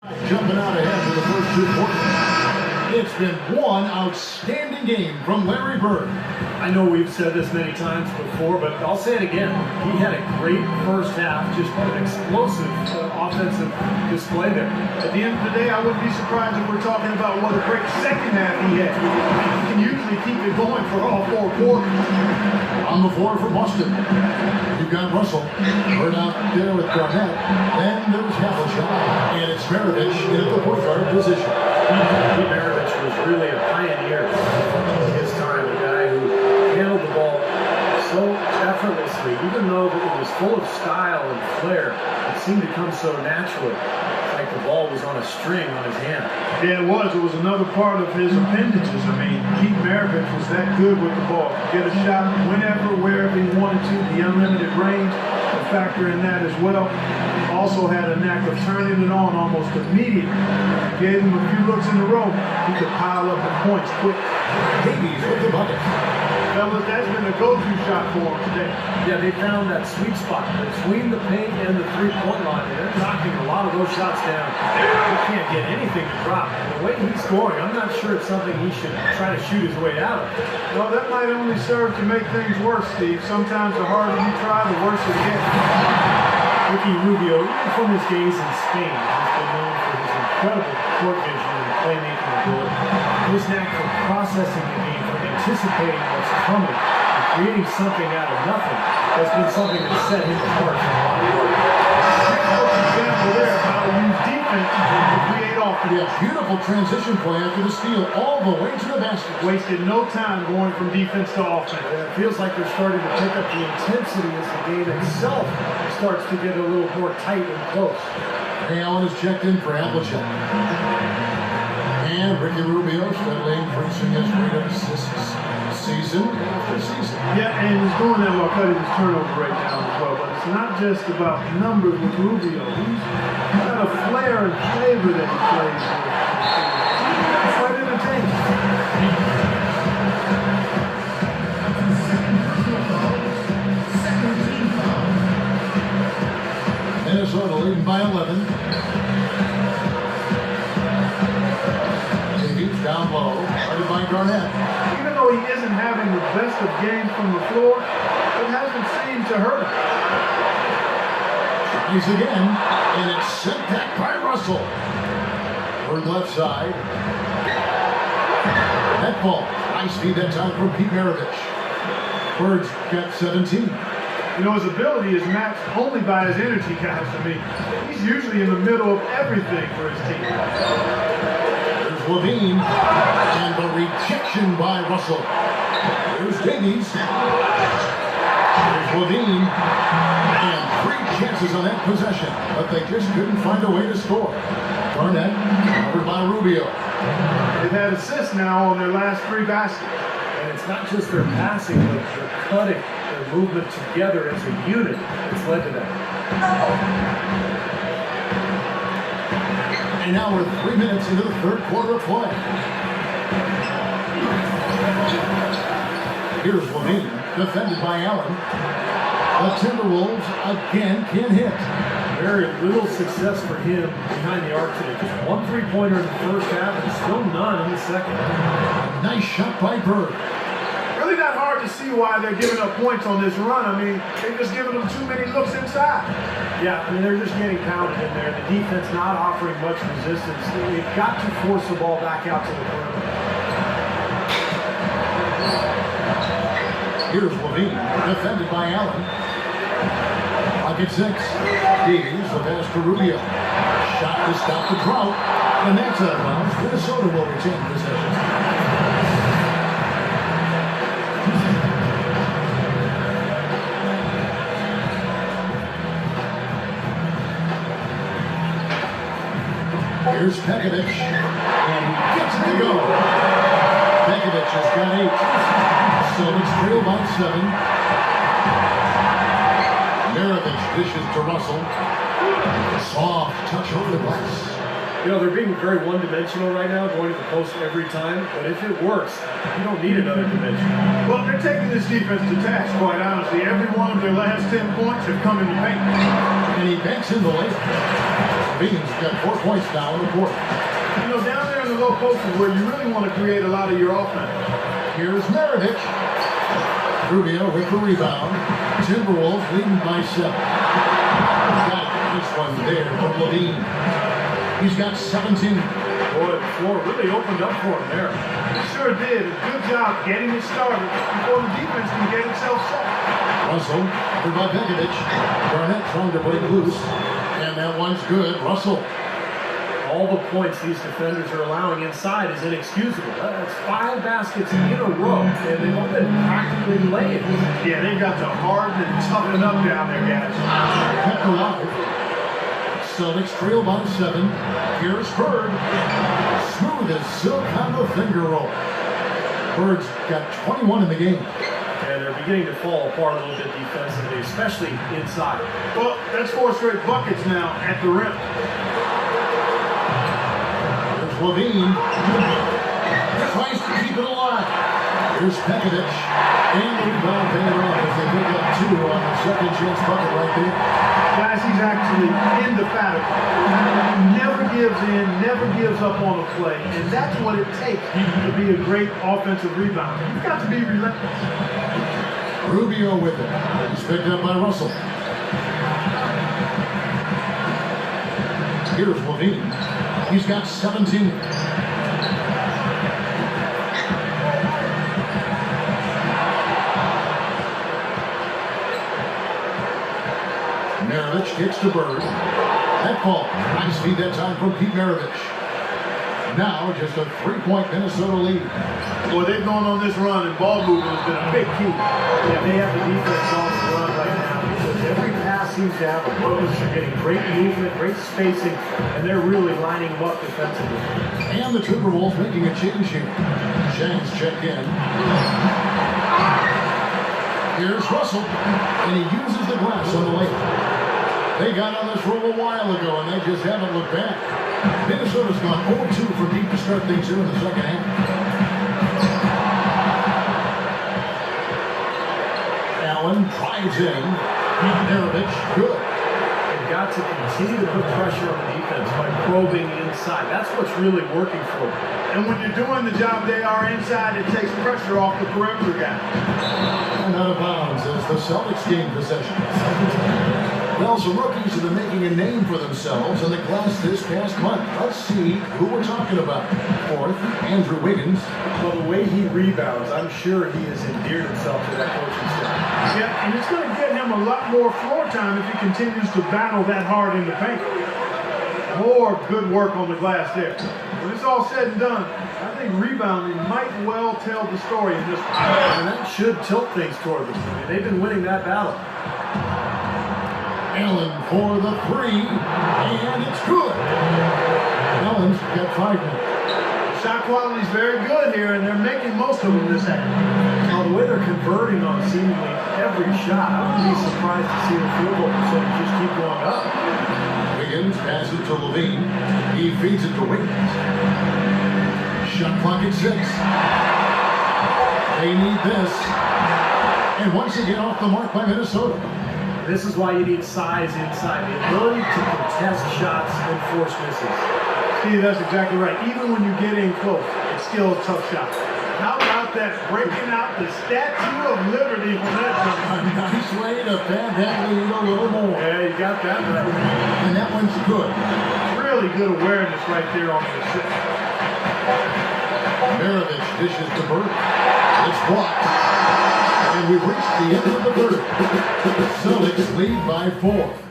Jumping out ahead for the first 2 quarters. It's been one outstanding game from Larry Bird. I know we've said this many times before, but I'll say it again. He had a great first half, just an explosive offensive display there. At the end of the day, I wouldn't be surprised if we're talking about what a great second half he had. He can usually keep it going for all 4 quarters. On the floor for Boston, you've got Russell. Bird out there with Garnett. Then there's Havlicek, and it's Maravich in the point guard position. Maravich was really a pioneer in his time, a guy who handled the ball so effortlessly, even though it was full of style and flair. It seemed to come so naturally. It's like the ball was on a string on his hand. Yeah, it was. It was another part of his appendages. I mean, Keith Maravich was that good with the ball. Get a shot whenever, wherever he wanted to. The unlimited range, a factor in that as well. Also had a knack of turning it on almost immediately. Gave him a few looks in a row, he could pile up the points quick. Davies with the bucket. Fellas, that's been the go-to shot for him today. Yeah, they found that sweet spot between the paint and the three-point line. They're knocking a lot of those shots down. He can't get anything to drop. And the way he's scoring, I'm not sure it's something he should try to shoot his way out of. Well, that might only serve to make things worse, Steve. Sometimes the harder you try, the worse it gets. Ricky Rubio, even from his days in Spain, has been known for his incredible court vision and playmaking ability. His knack for processing the game, for anticipating what's coming, and creating something out of nothing has been something that set him apart from a lot of work. Example there, how to use defense to create offense. Yeah, beautiful transition play after the steal all the way to the basket. Wasted no time going from defense to offense. It feels like they're starting to pick up the intensity as the game itself starts to get a little more tight and close. Ray Allen is checked in for Havlicek. And Ricky Rubio steadily increasing his rate of assists season after season. Yeah, and he's doing that while cutting his turnover rate down as well. But it's not just about numbers with Rubio. He's got a flair and flavor that he plays with. It's quite entertaining. Minnesota leading by 11. Davies down low, guarded by Garnett. Even though he isn't having the best of games from the floor, it hasn't seemed to hurt him. He's again, and it's sent back by Russell. Bird left side. That ball, nice feed that time from Pete Maravich. Bird's got 17. You know, his ability is matched only by his energy, guys, to me. He's usually in the middle of everything for his team. There's Levine, and the rejection by Russell. There's Davies. There's Levine, and 3 chances on that possession, but they just couldn't find a way to score. Garnett, covered by Rubio. They've had assists now on their last 3 baskets. And it's not just their passing, but their cutting, their movement together as a unit that's led to that. And now we're 3 minutes into the third quarter of play. Here's Levine, defended by Allen. The Timberwolves again can hit. Very little success for him behind the arc today. Just 1 3-pointer in the first half and still none in the second. Nice shot by Bird. Really not hard to see why they're giving up points on this run. I mean, they're just giving them too many looks inside. Yeah, I mean, they're just getting pounded in there. The defense not offering much resistance. They've got to force the ball back out to the perimeter. Here's Levine, defended by Allen. Pocket 6. Davies, the pass to Rubio. Shot to stop the drought. And that's out of bounds. Minnesota will retain possession. Here's Pekovic, and he gets it to go. Pekovic has got 8. So it's trail by 7. Maravich dishes to Russell. Soft touch over the glass. You know, they're being very one-dimensional right now, going to the post every time. But if it works, you don't need another dimension. Well, they're taking this defense to task, quite honestly. Every one of their last 10 points have come in the paint. And he banks in the layup. Levine's got 4 points now in the quarter. You know, down there in the low post is where you really want to create a lot of your offense. Here's Meredith. Rubio with the rebound. Timberwolves leading by 7. Got this one there from Levine. He's got 17. Boy, the floor really opened up for him there. He sure did. A good job getting it started before the defense can get itself set. Russell, over by Begovic. Garnett trying to break loose. And that one's good. Russell. All the points these defenders are allowing inside is inexcusable. That's 5 baskets in a row, and they've all been practically laying. Yeah, they got to harden and toughen up down there, guys. Kept alive. Celtics trail by 7. Here's Bird. Smooth as silk on the finger roll. Bird's got 21 in the game. And they're beginning to fall apart a little bit defensively, especially inside. Well, that's 4 straight buckets now at the rim. There's Levine. Tries to keep it alive. Here's Pekovic. And the rebound paid off as they pick up 2 on the second chance bucket right there. Guys, he's actually indefatigable. Never gives in, never gives up on a play, and that's what it takes to be a great offensive rebounder. You've got to be relentless. Rubio with it. He's picked up by Russell. Here's Levine. He's got 17. Maravich kicks to Bird. That ball. Nice feed that time from Pete Maravich. Now just a 3-point Minnesota lead. Boy, they've gone on this run, and ball movement has been a big key. Yeah, they have the defense on the run right now because every pass seems to have a purpose. They're getting great movement, great spacing, and they're really lining them up defensively. And the Timberwolves making a change here. Shanks check in. Here's Russell, and he uses the glass on the lane. They got on this roll a while ago, and they just haven't looked back. Minnesota's gone 0-2 from deep to start things here in the second half. Allen drives in. Maravich, good. They've got to continue to put pressure on the defense by probing inside. That's what's really working for them. And when you're doing the job they are inside, it takes pressure off the perimeter guy. And out of bounds as the Celtics gain possession. Well, some rookies have been making a name for themselves in the class this past month. Let's see who we're talking about. 4th, Andrew Wiggins. Well, the way he rebounds, I'm sure he has endeared himself to that coaching staff. Yeah, and it's going to get him a lot more floor time if he continues to battle that hard in the paint. More good work on the glass there. When it's all said and done, I think rebounding might well tell the story in this one. And that should tilt things toward them. I mean, they've been winning that battle. Allen for the 3, and it's good. Allen's got 5 now. Shot quality is very good here, and they're making most of them this half. Well, the way they're converting on seemingly every shot, I wouldn't be surprised to see the field goal percentage just keep going up. Wiggins passes to Levine. He feeds it to Wiggins. Shot clock at 6. They need this. And once again off the mark by Minnesota. This is why you need size inside, the ability to contest shots and force misses. Steve, that's exactly right. Even when you get in close, it's still a tough shot. How about that breaking out the Statue of Liberty from that A nice way to pad that lead a little more. Yeah, you got that right. And that one's good. Really good awareness right there on the assist. Maravich dishes to Bird. It's blocked. And we've reached the end of the third. Celtics lead by 4.